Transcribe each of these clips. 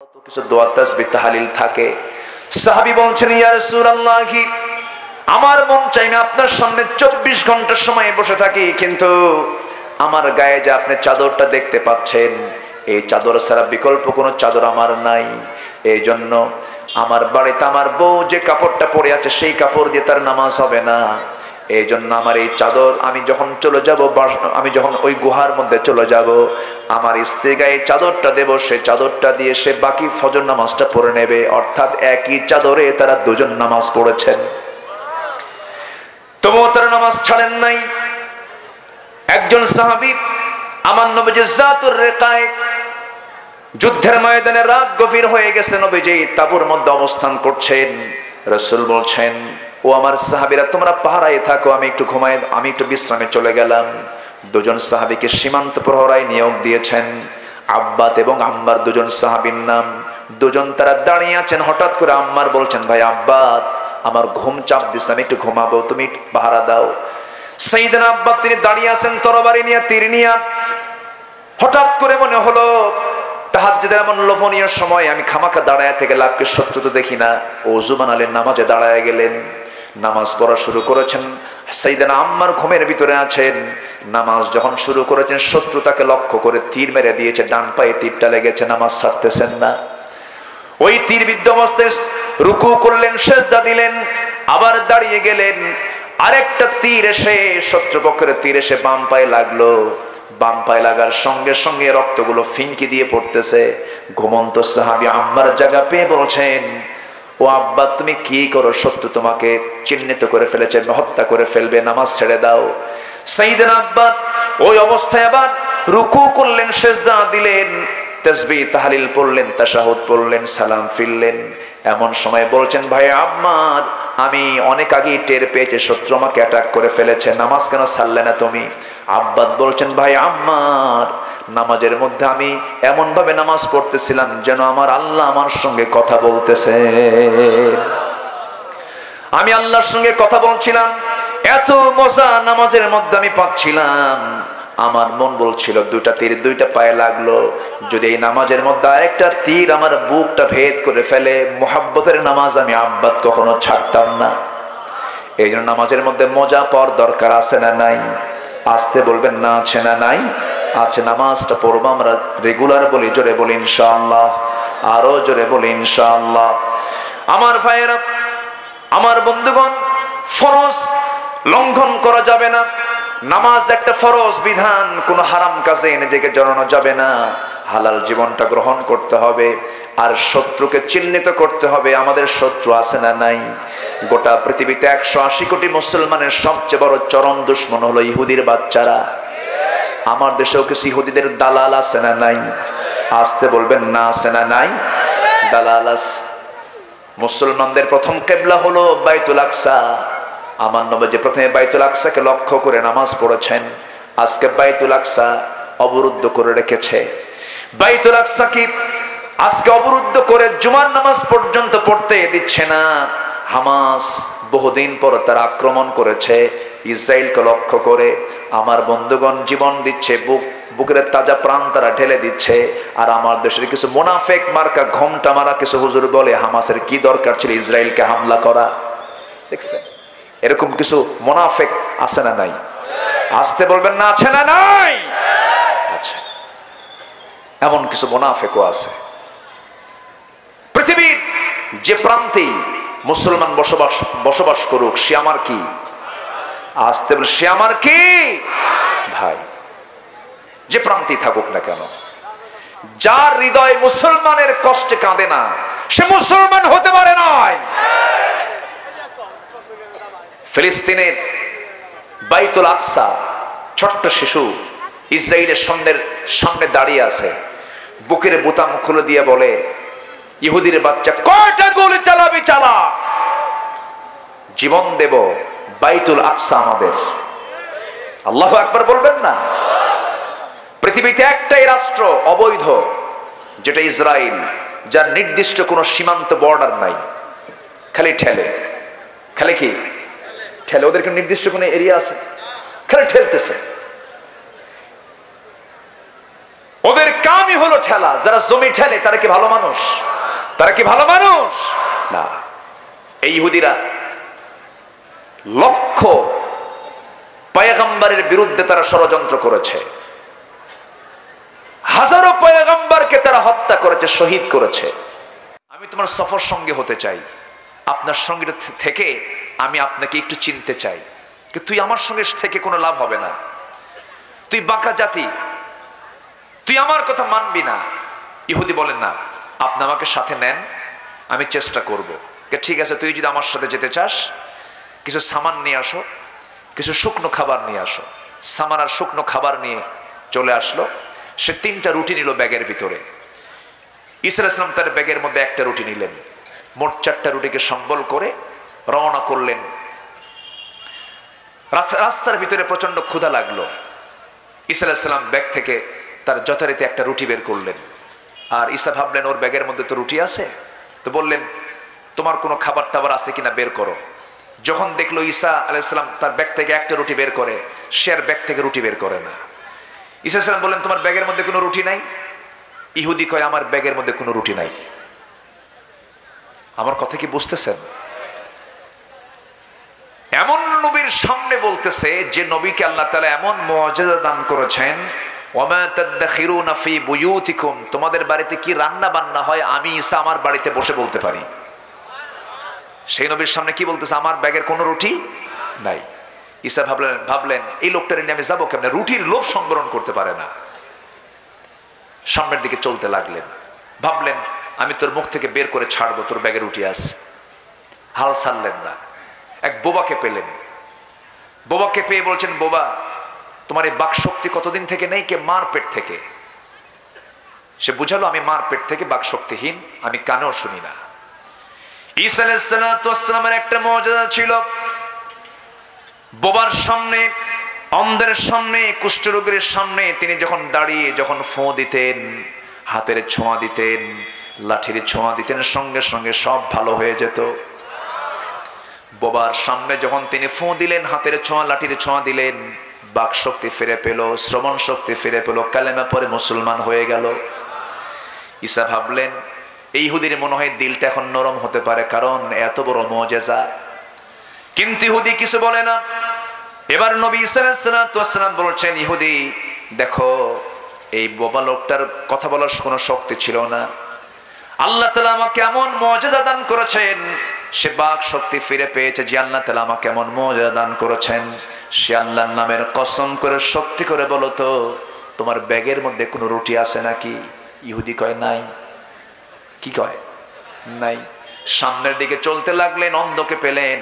তো কিছু দোয়া তাসবিহ তাহলিল থাকে। সাহাবী বলছেন, ইয়া রাসূলুল্লাহ, আমার মন চাই না আপনার সামনে 24 ঘন্টা সময় বসে থাকি, কিন্তু আমার গায়ে যে আপনি চাদরটা দেখতে পাচ্ছেন, এই চাদর ছাড়া বিকল্প কোনো চাদর আমার নাই। এই জন্য আমার বাড়িতে আমার বউ যে কাপড়টা পরে আছে সেই কাপড় দিয়ে তার নামাজ হবে না। এই জন্য আমার এই চাদর আমি যখন চলে যাব, আমি যখন ওই গুহার মধ্যে চলে যাব, আমার স্ত্রী গায়ে চাদরটা দেব, সেই চাদরটা দিয়ে সে বাকি ফজর নামাজটা পড়ে নেবে। অর্থাৎ একই চাদরে তারা দুজন নামাজ পড়েছেন, তবুও তারা নামাজ ছাড়েন নাই। একজন সাহাবী আমার নবীজি জাতুর রিকায় যুদ্ধের ময়দানে রাত গভীর হয়ে গেছে, নবীজি তাঁবুর মধ্যে অবস্থান করছেন। রাসূল বলছেন, ও আমার সাহাবীরা, তোমরা পাহারায় থাকো, আমি একটু ঘুমাই, আমি একটু বিশ্রামে চলে গেলাম। দুজন সাহাবীকে সীমান্ত প্রহরায় নিয়োগ দিয়েছেন, আব্বাত এবং আম্মার, দুজন সাহাবীর নাম। দুজন তারা দাঁড়িয়ে আছেন। হঠাৎ করে আম্মার বলছেন, ভাই আব্বাত, আমার ঘুম চাপ দিচ্ছে, আমি একটু ঘুমাবো, তুমি পাহারা দাও। সাইয়েদনা আব্বাত তিনি দাঁড়িয়ে আছেন তরবারি নিয়ে, তীর নিয়ে। হঠাৎ করে মনে হলো তাহাজ্জুদের এমন লোভনীয় সময়, আমি খামাখা দাঁড়ায় থেকে লাভকে শত্রু তো দেখি না। ওযু বানালেন, নামাজে দাঁড়ায় গেলেন, নামাজ পড়া শুরু করেছেন। সাইয়েদনা আম্মার ঘুমের ভিতরে আছেন। নামাজ যখন শুরু করেছেন, শত্রু তাকে লক্ষ্য করে তীর মেরে দিয়েছে, ডান পায়ে তীরটা লেগেছে, নামাজ ছাড়তেছেন না। ওই তীরবিদ্ধ অবস্থায় রুকু করলেন, সিজদা দিলেন, আবার দাঁড়িয়ে গেলেন। আরেকটা তীর এসে, শত্রুপক্ষের তীর এসে বাম পায়ে লাগলো। বাম পায়ে লাগার সঙ্গে সঙ্গে রক্তগুলো ফিনকি দিয়ে পড়তেছে। ঘুমন্ত সাহাবী আম্মার জায়গা পেয়ে বলছেন, ও আব্বা, তুমি কি করো? শত্রু তোমাকে চিহ্নিত করে ফেলেছে, হত্যা করে ফেলবে, নামাজ ছেড়ে দাও। সাইয়েদনা আব্বা ওই অবস্থায় আবার রুকু করলেন, সিজদা দিলেন, তাসবিহ তাহলিল পড়লেন, তাশাহুদ পড়লেন, সালাম ফিরলেন। এমন সময় বলছেন, ভাই আম্মার, আমি অনেক আগেই টের পেয়েছি শত্রু আমাকে অ্যাটাক করে ফেলেছে, নামাজ কেন ছাড়লে না তুমি? আব্বাদ বলছেন, ভাই আম্মার, নামাজের মধ্যে আমি এমন ভাবে নামাজ পড়তেছিলাম যেন আমার আল্লাহ আমার সঙ্গে কথা বলতেছে। আমি আল্লাহর সঙ্গে কথা বলছিলাম, এত মজা নামাজের মধ্যে আমি পাচ্ছিলাম। আমার মন বলছিল, দুইটা তীর দুইটা পায়ে লাগলো, যদি এই নামাজের মধ্যে আরেকটা তীর আমার বুকটা ভেদ করে ফেলে, মুহাব্বতের নামাজ আমি আব্বাদ কখনো ছাড়তাম না। এই জন্য নামাজের মধ্যে মজা পাওয়ার দরকার আছে না নাই? আসতে বলবেন না, আছে না নাই? আছে। নামাজটা পড়বো আমরা রেগুলার বলি, জোরে বলি ইনশাআল্লাহ, আরো জোরে বলি ইনশাআল্লাহ। আমার ভাইয়েরা, আমার বন্ধুগণ, ফরজ লঙ্ঘন করা যাবে না। নামাজ একটা ফরজ বিধান, কোনো হারাম কাজে নিজেকে জড়ানো যাবে না। হালাল জীবনটা গ্রহণ করতে হবে, আর শত্রুকে চিহ্নিত করতে হবে। আমাদের শত্রু আছে না নাই? গোটা পৃথিবীতে 180 কোটি মুসলমানের সবচেয়ে বড় চরম দুশ্মন হলো ইহুদির বাচ্চারা। আমার দেশেও কিছু ইহুদিদের দালাল আছে না নাই? আসতে বলবেন না, আছে না নাই? দালাল আছে। মুসলমানদের প্রথম কিবলা হলো বাইতুল আকসা। আমার নবী প্রথমে বাইতুল আকসাকে লক্ষ্য করে নামাজ পড়েছেন। আজকে বাইতুল আকসা অবরুদ্ধ করে রেখেছে। বাইতুল আকসা কি আজকে অবরুদ্ধ করে জুমার নামাজ পর্যন্ত পড়তে দিচ্ছে না। হামাস বহুদিন পর তারা আক্রমণ করেছে ইসরায়েলকে লক্ষ্য করে। আমার বন্ধুগণ জীবন দিচ্ছে, বুকের তাজা প্রাণ তারা ঢেলে দিচ্ছে। আর আমার দেশের কিছু মুনাফিক মার্কা ঘোমটা মারা কিছু হুজুর বলে, হামাসের কি দরকার ছিল ইসরায়েলকে হামলা করা? দেখছেন, এরকম কিছু মুনাফিক আছে না নাই? আসতে বলবেন না, আছে না নাই? আচ্ছা, এমন কিছু মুনাফিকও আছে। পৃথিবীর যে প্রান্তেই মুসলমান বসবাস করুক, সে আমার কি? আসতে বল, সে আমার কি? ভাই, যে প্রান্তেই থাকুক না কেন, যার হৃদয় মুসলমানের কষ্টে কাঁদে না, সে মুসলমান হতে পারে না। ফিলিস্তিনের বাইতুল আকসা, ছোট্ট শিশু ইসরায়েলের সামনে দাঁড়িয়ে আছে, বুকের বোতাম খুলে দিয়ে বলে, ইহুদির বাচ্চা, কয়টা গুলি চালাবি চালা, জীবন দেব, বাইতুল আকসা আমাদের। আল্লাহু আকবার বলবেন না? পৃথিবীতে একটাই রাষ্ট্র অবৈধ, যেটা ইসরায়েল, যার নির্দিষ্ট কোনো সীমান্ত বর্ডার নাই। খালি ঠেলে, খালি কি ঠেলে, ওদেরকে নির্দিষ্ট কোনো এরিয়া আছে, খালি ঠেলতেছে। ওদের কামই হলো ঠেলা। যারা জমি ঠেলে তারা কি ভালো মানুষ? তারা কি ভালো মানুষ? না। এই ইহুদিরা লক্ষ পয়গম্বরের বিরুদ্ধে তারা ষড়যন্ত্র করেছে, হাজারো পয়গম্বরকে তারা হত্যা করেছে, শহীদ করেছে। আমি তোমার সফর সঙ্গে হতে চাই, আপনার সঙ্গে থেকে আমি আপনাকে একটু চিনতে চাই, কিন্তু তুই আমার সঙ্গে থেকে কোনো লাভ হবে না, তুই বাঁকা জাতি, তুই আমার কথা মানবি না। ইহুদি বলেন না, আপনি আমাকে সাথে নেন, আমি চেষ্টা করব। ঠিক আছে, তুই যদি আমার সাথে যেতে চাস কিছু সামান নিয়ে আসো, কিছু শুকনো খাবার নিয়ে আসো। সামান আর শুকনো খাবার নিয়ে চলে আসলো। সে 3টা রুটি নিল ব্যাগের ভিতরে। ঈসা আলাইহিস সালাম তার ব্যাগের মধ্যে 1টা রুটি নিলেন। মোট 4টা রুটিকে সম্বল করে রওনা করলেন। রাস্তার ভিতরে প্রচন্ড ক্ষুধা লাগলো। ঈসা আলাইহিস সালাম ব্যাগ থেকে তার যথারীতি 1টা রুটি বের করলেন। আর ঈসা ভাবলেন ওর ব্যাগের মধ্যে তো রুটি আছে, তো বললেন তোমার কোনো খাবার টাবার আছে কিনা বের করো। যখন দেখলো ঈসা আলাইহিস সালাম তার ব্যাগ থেকে 1টা রুটি বের করে, সে আর ব্যাগ থেকে রুটি বের করে না। ঈসা আলাইহিস সালাম বললেন তোমার ব্যাগের মধ্যে কোনো রুটি নাই? ইহুদি কয় আমার ব্যাগের মধ্যে কোনো রুটি নাই। আমার কথা কি বুঝতেছেন? এমন নবীর সামনে বলতেছে যে নবীকে আল্লাহ তাআলা এমন মুআজিজা দান করেছেন, ওয়ামা তাদাখিরুনা ফি বুয়ুতিকুম, তোমাদের বাড়িতে কি রান্না বান্না হয় আমি ঈসা আমার বাড়িতে বসে বলতে পারি। সেই নবীর সামনে কি বলতেছে, আমার ব্যাগের কোনো রুটি নাই। ঈসা ভাবলেন এই লোকটার নিয়ে আমি যাবো কেমনে, রুটির লোভ সংবরণ করতে পারে না। সামনের দিকে চলতে লাগলেন, ভাবলেন আমি তোর মুখ থেকে বের করে ছাড়বো, তোর ব্যাগে রুটি আছে। হাল ছাড়লেন না। এক বোবাকে পেলেন। বোবাকে পেয়ে বলছেন, বোবা তোমার এই বাক শক্তি কতদিন থেকে নেই? কে? মার পেট থেকে। সে বুঝালো আমি মার পেট থেকে বাক শক্তিহীন, আমি কানেও শুনি না। ঈসা আলাইহিস সালামের একটা মুআজিজা ছিল, বোবার সামনে, অন্ধের সামনে, কুষ্ঠরোগীর সামনে তিনি যখন দাঁড়িয়ে যখন ফোঁ দিতেন, হাতের ছোঁয়া দিতেন, লাঠির ছোঁয়া দিতেন, সঙ্গে সঙ্গে সব ভালো হয়ে যেত। বোবার সামনে যখন তিনি ফোঁ দিলেন, হাতের ছোঁয়া, লাঠির ছোঁয়া দিলেন, বাক শক্তি ফিরে পেল, শ্রবণ শক্তি ফিরে পেল, কালেমা পরে মুসলমান হয়ে গেল। ঈসা ভাবলেন এই ইহুদির মনে হয় দিলটা এখন নরম হতে পারে, কারণ এত বড় মুআজিজা। কিন্তু ইহুদি কিছু বলে না। এবার নবী ঈসা আলাইহিস সালাম বলছেন, ইহুদি দেখো এই বোবা লোকটার কথা বলার কোনো শক্তি ছিল না। আল্লাহ তাআলা আমাকে এমন মুআজিজা দান করেছেন, সে বাক শক্তি ফিরে পেয়েছে। যে আল্লাহ তাআলা আমাকে এমন মুআজিজা দান করেছেন, সে আল্লাহর নামের কসম করে সত্যি করে বলো তো তোমার ব্যাগের মধ্যে কোনো রুটি আছে নাকি? ইহুদি কয় নাই। কি কয়? নাই। সামনের দিকে চলতে লাগলেন, অন্ধকে পেলেন।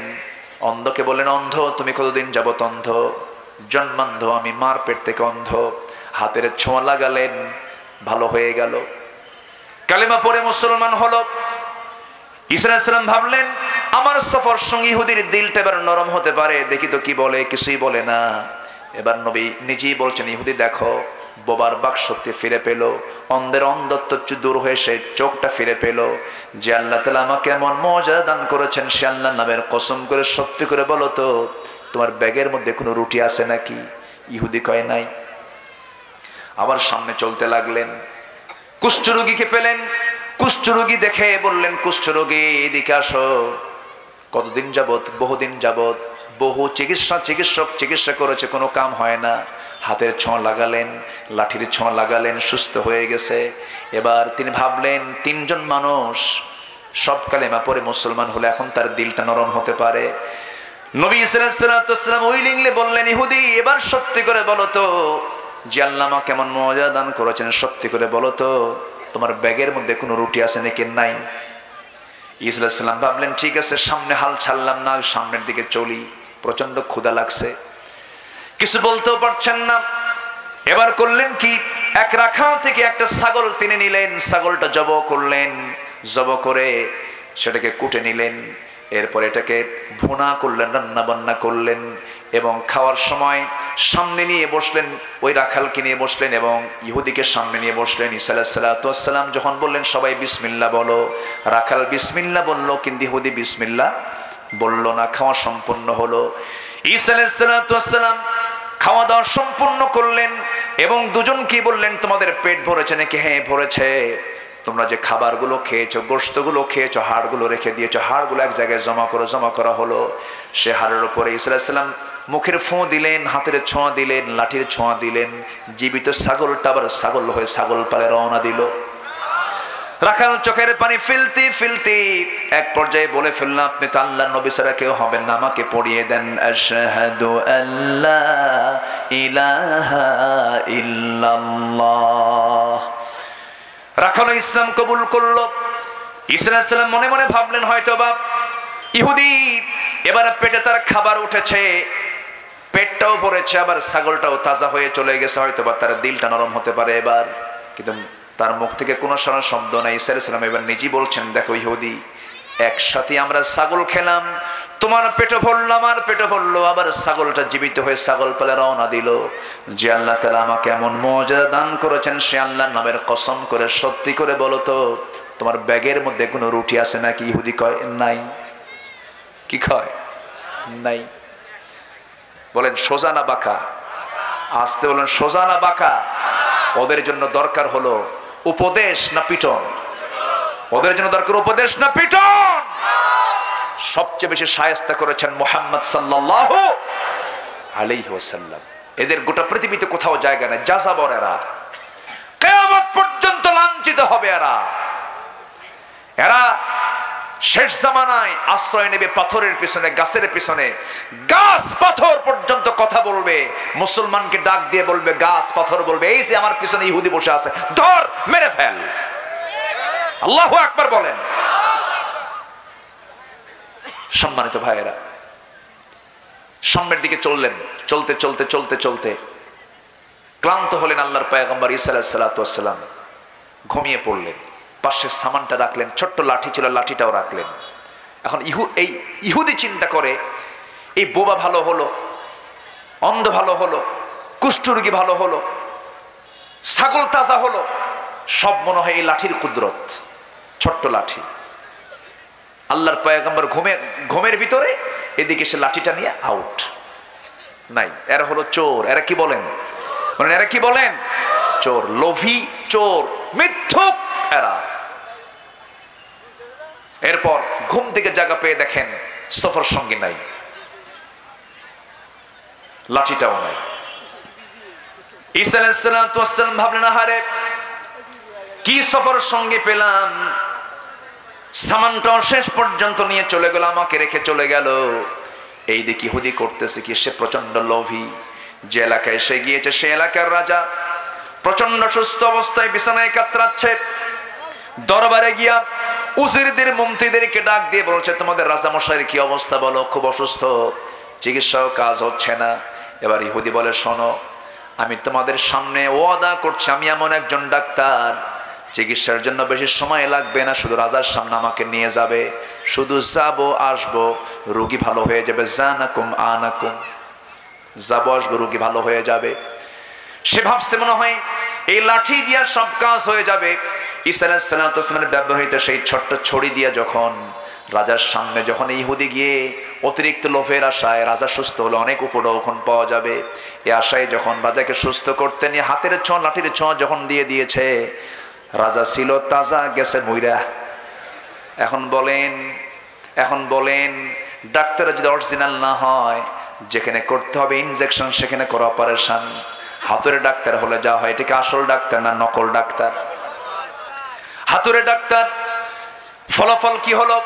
অন্ধকে বললেন, অন্ধ তুমি কতদিন যাবত অন্ধ? জন্মান্ধ, আমি মার পেট থেকে অন্ধ। হাতের ছোঁয়া লাগালেন, ভালো হয়ে গেল, কালেমা পড়ে মুসলমান হলো। ঈসা আলাইহিস সালাম ভাবলেন আমার সফর সঙ্গী ইহুদির দিলটা এবার নরম হতে পারে, দেখি তো কি বলে। কিছুই বলে না। এবার নবী নিজেই বলছেন, ইহুদি দেখো বোবার বাক শক্তি ফিরে পেল, অন্ধের অন্ধত্ব দূর হয়ে সে চোখটা ফিরে পেল। যে আল্লাহ তাআলা আমাকে এমন মুআজিজা দান করেছেন, সে আল্লাহর নামের কসম করে সত্যি করে বলো তো তোমার ব্যাগের মধ্যে কোনো রুটি আছে নাকি? ইহুদি কয় নাই। আবার সামনে চলতে লাগলেন, কুষ্ঠরোগীকে পেলেন। কুষ্ঠরোগী দেখে বললেন, কুষ্ঠরোগী এদিকে আসো। কতদিন যাবত? বহুদিন যাবত, বহু চিকিৎসক চিকিৎসা করেছে, কোনো কাম হয় না। হাতের ছোঁয়া লাগালেন, লাঠির ছোঁয়া লাগালেন, সুস্থ হয়ে গেছে। এবার তিনি ভাবলেন 3জন মানুষ সব কালেমা পড়ে মুসলমান হলে এখন তার দিলটা নরম হতে পারে। নবী সাল্লাল্লাহু আলাইহি ওয়াসাল্লাম উইলিংলি বললেন, ইহুদি এবার সত্যি করে বলো তো যে আল্লাহ আমাকে কেমন মুআজিজা দান করেছেন, সত্যি করে বলো তো তোমার ব্যাগের মধ্যে কোনো রুটি আছে নাকি? নাই। ঈসা আলাইহিস সালাম ভাবলেন ঠিক আছে, সামনে হাল ছাড়লাম না, সামনের দিকে চলি। প্রচন্ড ক্ষুধা লাগছে, কিছু বলতেও পারছেন না। এবার করলেন কি, এক রাখাল থেকে একটা ছাগল তিনি নিলেন, ছাগলটা জবাই করলেন, জবাই করে সেটাকে কুটে নিলেন। এরপর এটাকে ভুনা করলেন, রান্না বান্না করলেন এবং খাওয়ার সময় সামনে নিয়ে বসলেন, ওই রাখালকে নিয়ে বসলেন এবং ইহুদিকে সামনে নিয়ে বসলেন। ঈসা আলাইহিস সালাম যখন বললেন সবাই বিসমিল্লাহ বলো, রাখাল বিসমিল্লাহ বলল, কিন্তু ইহুদি বিসমিল্লাহ বলল না। খাওয়া সম্পূর্ণ হলো। ঈসা আলাইহিস সালাম খাওয়া দাওয়া সম্পূর্ণ করলেন। এবং দুজন কি বললেন, তোমাদের পেট ভরেছে নাকি? হ্যাঁ ভরেছে। তোমরা যে খাবারগুলো খেয়েছো, গোশতগুলো খেয়েছো, হাড়গুলো রেখে দিয়েছো, হাড়গুলো এক জায়গায় জমা করা হলো। সে হাড়ের উপরে ঈসা আলাইহিস সালাম মুখের ফোঁ দিলেন, হাতের ছোঁয়া দিলেন, লাঠির ছোঁয়া দিলেন। জীবিত ছাগলটা আবার ছাগল হয়ে ছাগল পালে রওনা দিল। রাখাল চোখের পানি ফেলতে ফেলতে এক পর্যায়ে বলে ফেললাম, আপনি তো আল্লাহর নবী ছাড়া কেউ হবেন না, আমাকে পড়িয়ে দেন আশহাদু আল্লা ইলাহা ইল্লাল্লাহ। রাখাল ইসলাম কবুল করলো। ঈসা আলাইহিস সালাম মনে মনে ভাবলেন হয়তো বা ইহুদি এবার পেটে তার খাবার উঠেছে, পেটটাও ভরেছে, আবার ছাগলটাও তাজা হয়ে চলে গেছে, হয়তো বা তার দিলটা নরম হতে পারে এবার। কিন্তু তার মুখ থেকে কোনো সারা শব্দ নাই। ঈসা আলাইহিস সালাম এবার নিজেই বলছেন, দেখো ইহুদি, একসাথে আমরা ছাগল খেলাম, তোমার পেটে ভরলো, আমার পেটে ভরলো, আবার ছাগলটা জীবিত হয়ে ছাগল পালে রওনা দিল। যে আল্লাহ তাআলা আমাকে এমন মর্যাদা দান করেছেন, সে আল্লাহর নামের কসম করে সত্যি করে বলো তো, তোমার ব্যাগের মধ্যে কোনো রুটি আছে নাকি? ইহুদি কয় নাই। কি কয়? নাই। বলেন সোজা না বাঁকা? আসতে বলেন সোজা না বাঁকা? ওদের জন্য দরকার হলো উপদেশ না পিটন? ওদের জন্য দরকার উপদেশ না পিটন? সবচেয়ে বেশি শায়েস্তা করেছেন মুহাম্মদ সাল্লাল্লাহু আলাইহি ওয়াসাল্লাম। এদের গোটা পৃথিবীতে কোথাও জায়গা নেই। যাযাবর এরা, কিয়ামত পর্যন্ত লাঞ্ছিত হবে এরা। এরা শেষ জামানায় আশ্রয় নেবে পাথরের পিছনে, গাছের পিছনে। গাছ পাথর পর্যন্ত কথা বলবে, মুসলমানকে ডাক দিয়ে বলবে, গাছ পাথর বলবে, এই যে আমার পিছনে ইহুদি বসে আছে, ধর মেরে ফেল। আল্লাহু আকবার বলেন। সম্মানিত ভাইয়েরা, সামনের দিকে চললেন। চলতে চলতে চলতে চলতে ক্লান্ত হলেন। আল্লাহর পয়গম্বর ঈসা আলাইহিস সালাতু ওয়াস সালাম ঘুমিয়ে পড়লেন। পাশে সামানটা রাখলেন, ছোট্ট লাঠি ছিল, লাঠিটাও রাখলেন। এখন এই ইহুদি চিন্তা করে, এই বোবা ভালো হলো, অন্ধ ভালো হলো, কুষ্ঠরোগী ভালো হলো, ছাগল তাজা হলো, সব মনে হয় এই লাঠির কুদরত। ছোট্ট লাঠি। আল্লাহর পয়গম্বর ঘুমের ভিতরে এদিকে সে লাঠিটা নিয়ে আউট। নাই, এরা হলো চোর। এরা কি বলেন? এরা কি বলেন? চোর, লোভী, চোর, মিথ্যুক এরা। এরপর ঘুম থেকে জায়গা পেয়ে দেখেন সফর সঙ্গী নাই, লাঠিটাও নাই। ঈসা আলাইহিস সালাতু ওয়াস সালাম ভাবলেন, আহারে কি সফর সঙ্গী পেলাম, সামানটাও শেষ পর্যন্ত নিয়ে চলে গেল, আমাকে রেখে চলে গেল। এই দিকে ইহুদি করতেছে কি, সে প্রচন্ড লোভী। যে এলাকায় সে গিয়েছে সে এলাকার রাজা প্রচন্ড সুস্থ অবস্থায় বিছানায় কাতরাচ্ছে। দরবারে গিয়া উজিরদের, মন্ত্রীদেরকে ডাক দিয়ে বলছে, তোমাদের রাজা মশাইয়ের কি অবস্থা বলো, খুব অসুস্থ, চিকিৎসাও কাজ হচ্ছে না। এবার ইহুদি বলে, শোনো, আমি তোমাদের সামনে ওয়াদা করছি, আমি এমন একজন ডাক্তার, চিকিৎসার জন্য বেশি সময় লাগবে না, শুধু রাজার সামনে আমাকে নিয়ে যাবে, শুধু যাবো আসবো, রোগী ভালো হয়ে যাবে। জানাকুম আনাকুম, যাবো আসবো, রোগী ভালো হয়ে যাবে। সে ভাবছে মনে হয় এই লাঠি দিয়া সব কাজ হয়ে যাবে। ঈসা আলাইহিস সালাতু ওয়াস সালামের ব্যবহৃত সেই ছোট্ট ছড়ি দিয়া যখন রাজার সামনে, যখন ইহুদি গিয়ে অতিরিক্ত লোভের আশায়, রাজা সুস্থ হলে অনেক উপঢৌকন পাওয়া যাবে, এই আশায় যখন রাজাকে সুস্থ করতে নিয়ে হাতের ছোঁয়া, লাঠির ছোঁয়া যখন দিয়ে দিয়েছে, রাজা ছিল তাজা, গেছে মইরা। এখন বলেন ডাক্তার যদি অরিজিনাল না হয়, যেখানে করতে হবে ইনজেকশন সেখানে করো অপারেশন। হাতুড়ে ডাক্তার হলে যা হয়, এটাকে আসল ডাক্তার না নকল ডাক্তার? হাতুড়ে ডাক্তার। ফলাফল কি হলো?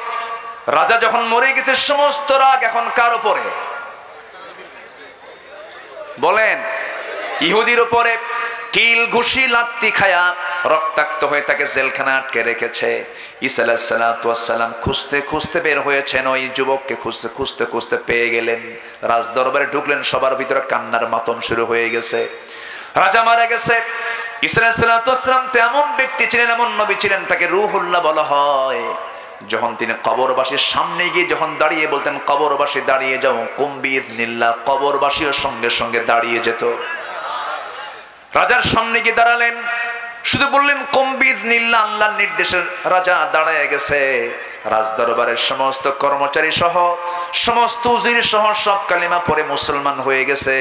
রাজা যখন মরে গেছে, সমস্ত রাগ এখন কার উপরে? বলেন, ইহুদির উপরে। কিল ঘুষি লাত্তি খায়া রক্তাক্ত হয়ে তাকে জেলখানা আটকে রেখেছে। ঈসা আলাইহিস সালাতু ওয়াস সালাম খুঁজতে খুঁজতে বের হয়েছেন, ওই যুবককে খুঁজতে খুঁজতে খুঁজতে পেয়ে গেলেন। রাজ দরবারে ঢুকলেন, সবার ভিতরে কান্নার মাতম শুরু হয়ে গেছে। রাজা মারা গেছে। ঈসা আলাইহিস সালাতু ওয়াস সালাম তো এমন ব্যক্তি ছিলেন, এমন নবী ছিলেন, তাকে রূহুল্লাহ বলা হয়। যখন তিনি কবরবাসীর সামনে গিয়ে যখন দাঁড়িয়ে বলতেন, কবরবাসী দাঁড়িয়ে যাও, কুম বিইযনিল্লাহ, কবরবাসীর সঙ্গে সঙ্গে দাঁড়িয়ে যেত। রাজার সামনে গিয়ে দাঁড়ালেন, শুধু বললেন কুম বিইযনিল্লাহ, আল্লাহর নির্দেশে রাজা দাঁড়ায় গেছে। রাজ দরবারের সমস্ত কর্মচারী সহ, সমস্ত উজির সহ সব কালিমা পড়ে মুসলমান হয়ে গেছে।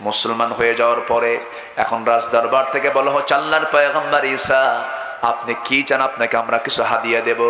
মুসলমান হয়ে যাওয়ার পরে এখন রাজ দরবার থেকে বলা হচ্ছে আল্লাহর পয়গম্বর ঈসা আপনি কি চান, আপনাকে আমরা কিছু হাদিয়া দেব।